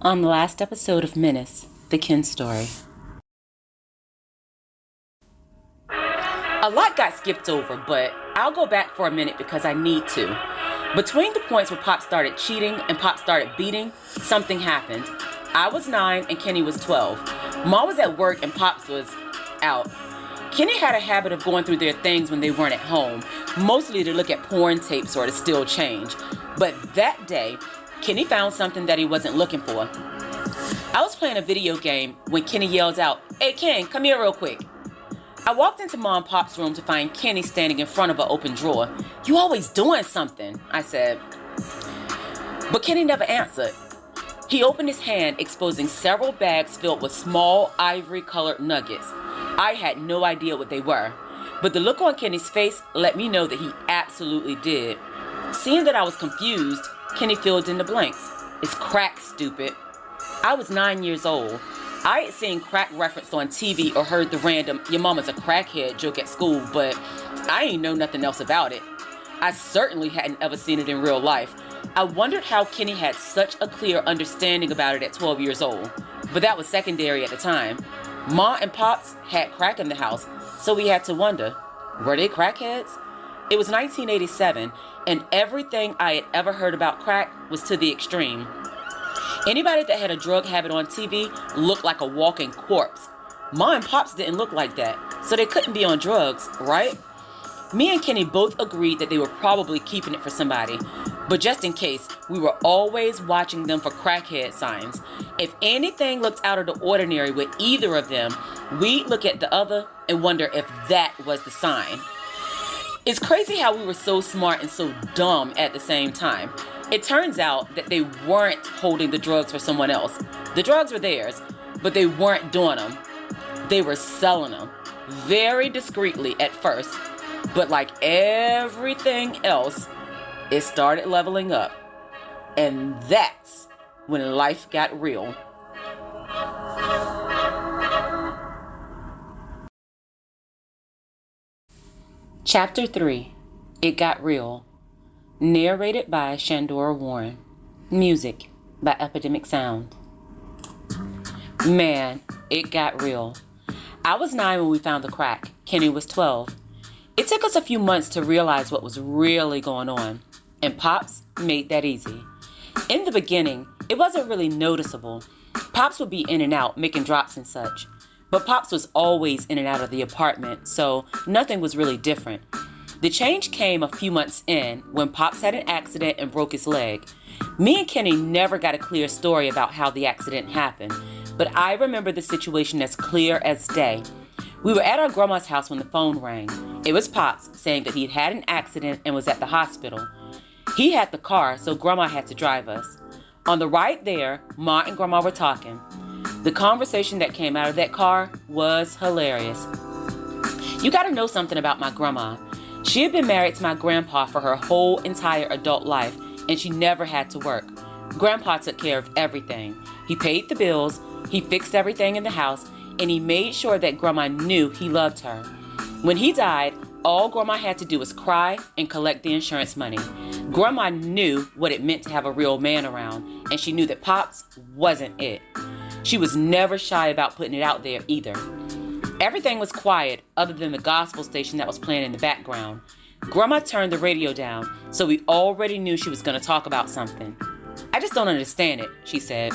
On the last episode of Menace, the Ken story. A lot got skipped over, but I'll go back for a minute because I need to. Between the points where Pop started cheating and Pop started beating, something happened. I was 9 and Kenny was 12. Ma was at work and Pops was out. Kenny had a habit of going through their things when they weren't at home, mostly to look at porn tapes or to steal change. But that day, Kenny found something that he wasn't looking for. I was playing a video game when Kenny yelled out, "Hey Ken, come here real quick." I walked into Mom and Pop's room to find Kenny standing in front of an open drawer. "You always doing something," I said. But Kenny never answered. He opened his hand, exposing several bags filled with small ivory-colored nuggets. I had no idea what they were, but the look on Kenny's face let me know that he absolutely did. Seeing that I was confused, Kenny filled in the blanks. "It's crack, stupid." I was 9 years old. I had seen crack referenced on TV or heard the random "your mama's a crackhead" joke at school, but I ain't know nothing else about it. I certainly hadn't ever seen it in real life. I wondered how Kenny had such a clear understanding about it at 12 years old, but that was secondary at the time. Ma and Pops had crack in the house, so we had to wonder, were they crackheads? It was 1987, and everything I had ever heard about crack was to the extreme. Anybody that had a drug habit on TV looked like a walking corpse. Ma and Pops didn't look like that, so they couldn't be on drugs, right? Me and Kenny both agreed that they were probably keeping it for somebody, but just in case, we were always watching them for crackhead signs. If anything looked out of the ordinary with either of them, we'd look at the other and wonder if that was the sign. It's crazy how we were so smart and so dumb at the same time. It turns out that they weren't holding the drugs for someone else. The drugs were theirs, but they weren't doing them. They were selling them, very discreetly at first. But like everything else, it started leveling up. And that's when life got real. Chapter 3, It Got Real. Narrated by Shandora Warren. Music by Epidemic Sound. Man, it got real. I was 9 when we found the crack. Kenny was 12. It took us a few months to realize what was really going on, and Pops made that easy. In the beginning, it wasn't really noticeable. Pops would be in and out, making drops and such. But Pops was always in and out of the apartment, so nothing was really different. The change came a few months in when Pops had an accident and broke his leg. Me and Kenny never got a clear story about how the accident happened, but I remember the situation as clear as day. We were at our grandma's house when the phone rang. It was Pops saying that he'd had an accident and was at the hospital. He had the car, so Grandma had to drive us. On the ride there, Ma and Grandma were talking. The conversation that came out of that car was hilarious. You gotta know something about my grandma. She had been married to my grandpa for her whole entire adult life, and she never had to work. Grandpa took care of everything. He paid the bills, he fixed everything in the house, and he made sure that Grandma knew he loved her. When he died, all Grandma had to do was cry and collect the insurance money. Grandma knew what it meant to have a real man around, and she knew that Pops wasn't it. She was never shy about putting it out there either. Everything was quiet other than the gospel station that was playing in the background. Grandma turned the radio down, so we already knew she was going to talk about something. "I just don't understand it," she said.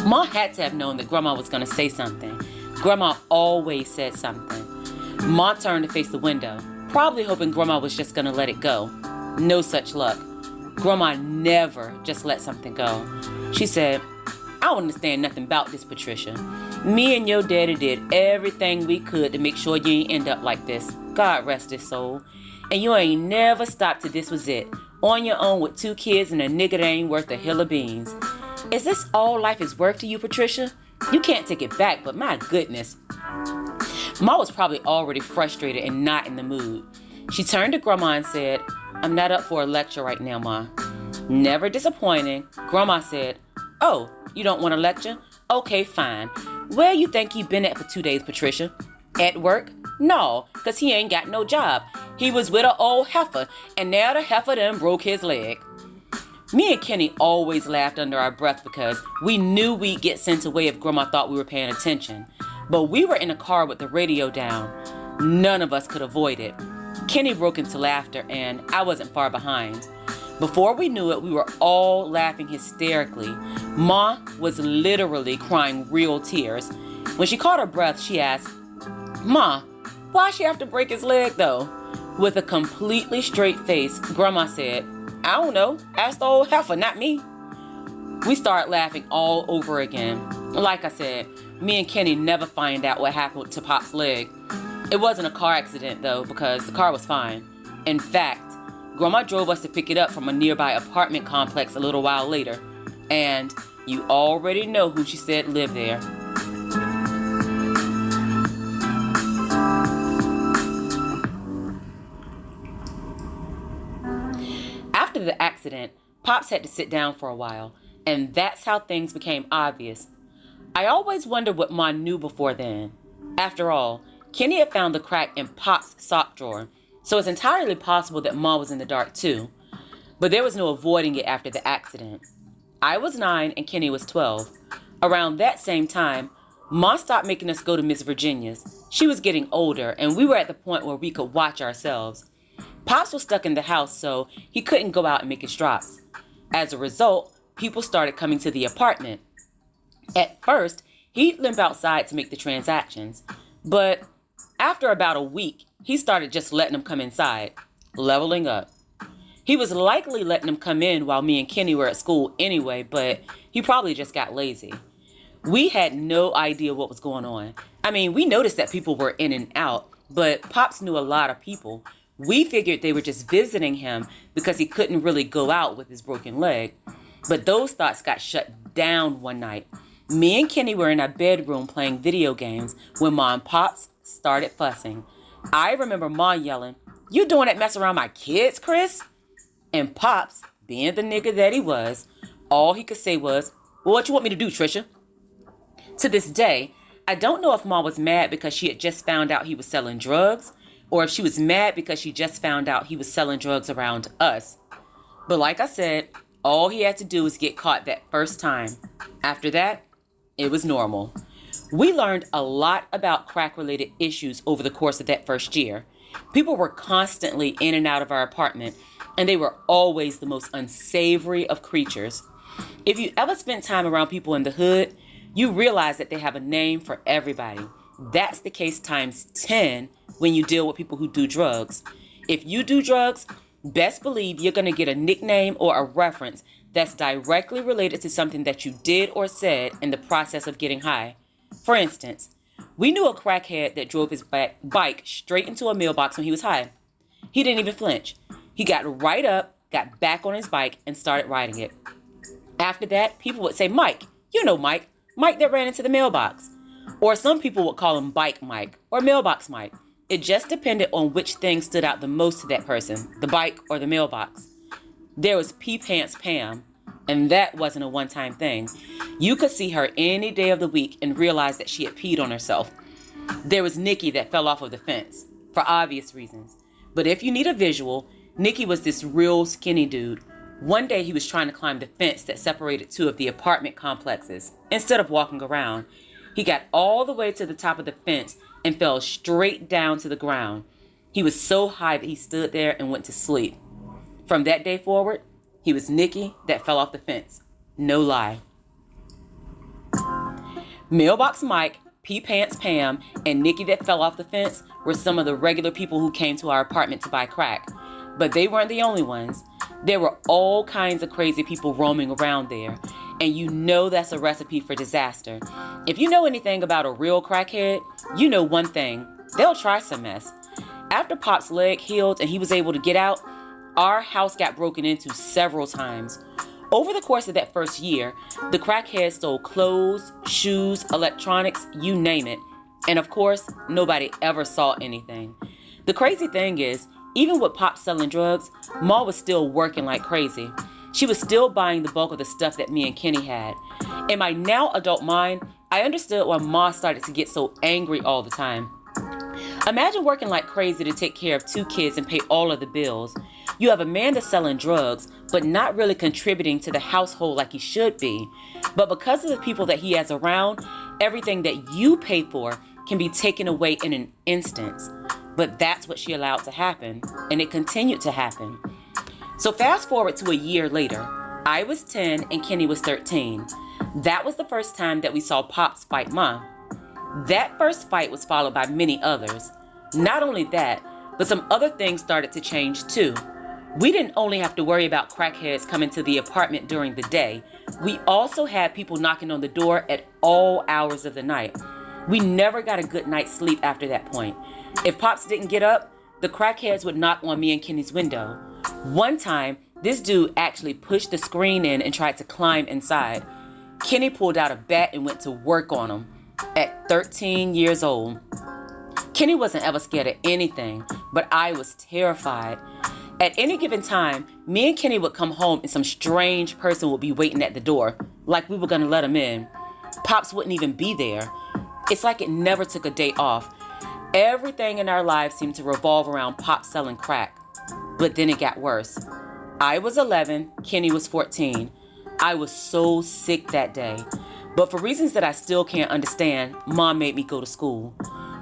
Ma had to have known that Grandma was going to say something. Grandma always said something. Ma turned to face the window, probably hoping Grandma was just going to let it go. No such luck. Grandma never just let something go. She said, "I don't understand nothing about this, Patricia. Me and your daddy did everything we could to make sure you ain't end up like this. God rest his soul. And you ain't never stopped till this was it. On your own with 2 kids and a nigga that ain't worth a hill of beans. Is this all life is worth to you, Patricia? You can't take it back, but my goodness." Ma was probably already frustrated and not in the mood. She turned to Grandma and said, "I'm not up for a lecture right now, Ma." Never disappointing, Grandma said, "Oh, you don't want a lecture? Okay, fine. Where you think you been at for 2 days, Patricia? At work? No, 'cause he ain't got no job. He was with an old heifer, and now the heifer done broke his leg." Me and Kenny always laughed under our breath because we knew we'd get sent away if Grandma thought we were paying attention. But we were in a car with the radio down. None of us could avoid it. Kenny broke into laughter, and I wasn't far behind. Before we knew it, we were all laughing hysterically. Ma was literally crying real tears. When she caught her breath, she asked, "Ma, why'd she have to break his leg though?" With a completely straight face, Grandma said, "I don't know. Ask the old heifer, not me." We started laughing all over again. Like I said, me and Kenny never find out what happened to Pop's leg. It wasn't a car accident though, because the car was fine. In fact, Grandma drove us to pick it up from a nearby apartment complex a little while later. And you already know who she said lived there. After the accident, Pops had to sit down for a while, and that's how things became obvious. I always wondered what Ma knew before then. After all, Kenny had found the crack in Pop's sock drawer, so it's entirely possible that Ma was in the dark too. But there was no avoiding it after the accident. I was 9 and Kenny was 12. Around that same time, Ma stopped making us go to Miss Virginia's. She was getting older, and we were at the point where we could watch ourselves. Pops was stuck in the house, so he couldn't go out and make his drops. As a result, people started coming to the apartment. At first, he'd limp outside to make the transactions, but after about a week, he started just letting them come inside, leveling up. He was likely letting them come in while me and Kenny were at school anyway, but he probably just got lazy. We had no idea what was going on. I mean, we noticed that people were in and out, but Pops knew a lot of people. We figured they were just visiting him because he couldn't really go out with his broken leg. But those thoughts got shut down one night. Me and Kenny were in our bedroom playing video games when Ma and Pops started fussing. I remember Ma yelling, "You doing that mess around my kids, Chris?" And Pops, being the nigga that he was, all he could say was, "Well, what you want me to do, Trisha?" To this day, I don't know if Ma was mad because she had just found out he was selling drugs, or if she was mad because she just found out he was selling drugs around us. But like I said, all he had to do was get caught that first time. After that, it was normal. We learned a lot about crack-related issues over the course of that first year. People were constantly in and out of our apartment, and they were always the most unsavory of creatures. If you ever spent time around people in the hood, you realize that they have a name for everybody. That's the case times 10 when you deal with people who do drugs. If you do drugs, best believe you're going to get a nickname or a reference that's directly related to something that you did or said in the process of getting high. For instance, we knew a crackhead that drove his bike straight into a mailbox when he was high. He didn't even flinch. He got right up, got back on his bike, and started riding it. After that, people would say, "Mike, you know Mike that ran into the mailbox." Or some people would call him Bike Mike or Mailbox Mike. It just depended on which thing stood out the most to that person, the bike or the mailbox. There was Pee Pants Pam, and that wasn't a one-time thing. You could see her any day of the week and realize that she had peed on herself. There was Nikki that fell off of the fence, for obvious reasons. But if you need a visual, Nikki was this real skinny dude. One day he was trying to climb the fence that separated two of the apartment complexes. Instead of walking around, he got all the way to the top of the fence and fell straight down to the ground. He was so high that he stood there and went to sleep. From that day forward, he was Nikki that fell off the fence. No lie. Mailbox Mike, Pee Pants Pam, and Nikki that fell off the fence were some of the regular people who came to our apartment to buy crack. But they weren't the only ones. There were all kinds of crazy people roaming around there. And you know that's a recipe for disaster. If you know anything about a real crackhead, you know one thing. They'll try some mess. After Pop's leg healed and he was able to get out, our house got broken into several times. Over the course of that first year, the crackheads stole clothes, shoes, electronics, you name it. And of course, nobody ever saw anything. The crazy thing is, even with Pop selling drugs, Ma was still working like crazy. She was still buying the bulk of the stuff that me and Kenny had. In my now adult mind, I understood why Ma started to get so angry all the time. Imagine working like crazy to take care of 2 kids and pay all of the bills. You have a man that's selling drugs, but not really contributing to the household like he should be. But because of the people that he has around, everything that you pay for can be taken away in an instant. But that's what she allowed to happen, and it continued to happen. So fast forward to a year later. I was 10 and Kenny was 13. That was the first time that we saw Pops fight Mom. That first fight was followed by many others. Not only that, but some other things started to change too. We didn't only have to worry about crackheads coming to the apartment during the day. We also had people knocking on the door at all hours of the night. We never got a good night's sleep after that point. If Pops didn't get up, the crackheads would knock on me and Kenny's window. One time, this dude actually pushed the screen in and tried to climb inside. Kenny pulled out a bat and went to work on him. At 13 years old, Kenny wasn't ever scared of anything, but I was terrified. At any given time, me and Kenny would come home and some strange person would be waiting at the door, like we were gonna let him in. Pops wouldn't even be there. It's like it never took a day off. Everything in our lives seemed to revolve around Pops selling crack. But then it got worse. I was 11, Kenny was 14. I was so sick that day. But for reasons that I still can't understand, Mom made me go to school.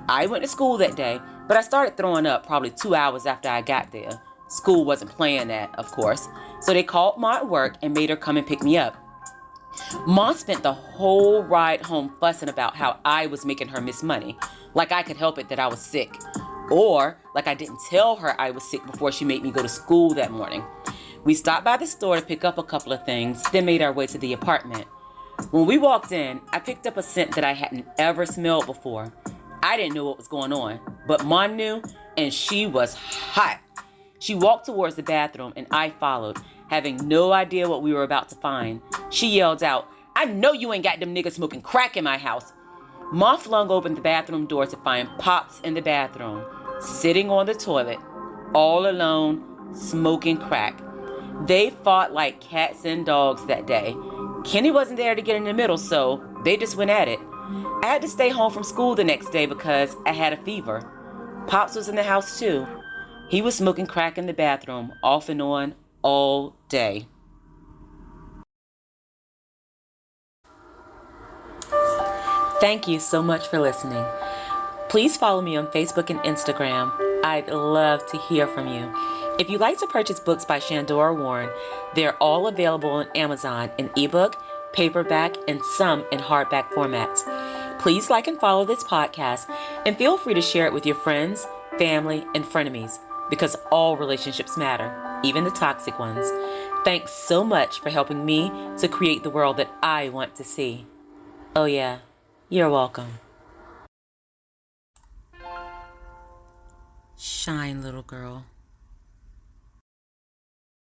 I went to school that day, but I started throwing up probably 2 hours after I got there. School wasn't playing that, of course. So they called Ma at work and made her come and pick me up. Mom spent the whole ride home fussing about how I was making her miss money. Like I could help it that I was sick. Or like I didn't tell her I was sick before she made me go to school that morning. We stopped by the store to pick up a couple of things, then made our way to the apartment. When we walked in, I picked up a scent that I hadn't ever smelled before. I didn't know what was going on, but Mom knew, and she was hot. She walked towards the bathroom, and I followed, having no idea what we were about to find. She yelled out, "I know you ain't got them niggas smoking crack in my house." Ma flung open the bathroom door to find Pops in the bathroom, sitting on the toilet, all alone, smoking crack. They fought like cats and dogs that day. Kenny wasn't there to get in the middle, so they just went at it. I had to stay home from school the next day because I had a fever. Pops was in the house too. He was smoking crack in the bathroom, off and on, all day. Thank you so much for listening. Please follow me on Facebook and Instagram. I'd love to hear from you. If you'd like to purchase books by Shandora Warren, they're all available on Amazon in ebook, paperback, and some in hardback formats. Please like and follow this podcast, and feel free to share it with your friends, family, and frenemies, because all relationships matter, even the toxic ones. Thanks so much for helping me to create the world that I want to see. Oh yeah, you're welcome. Shine, little girl.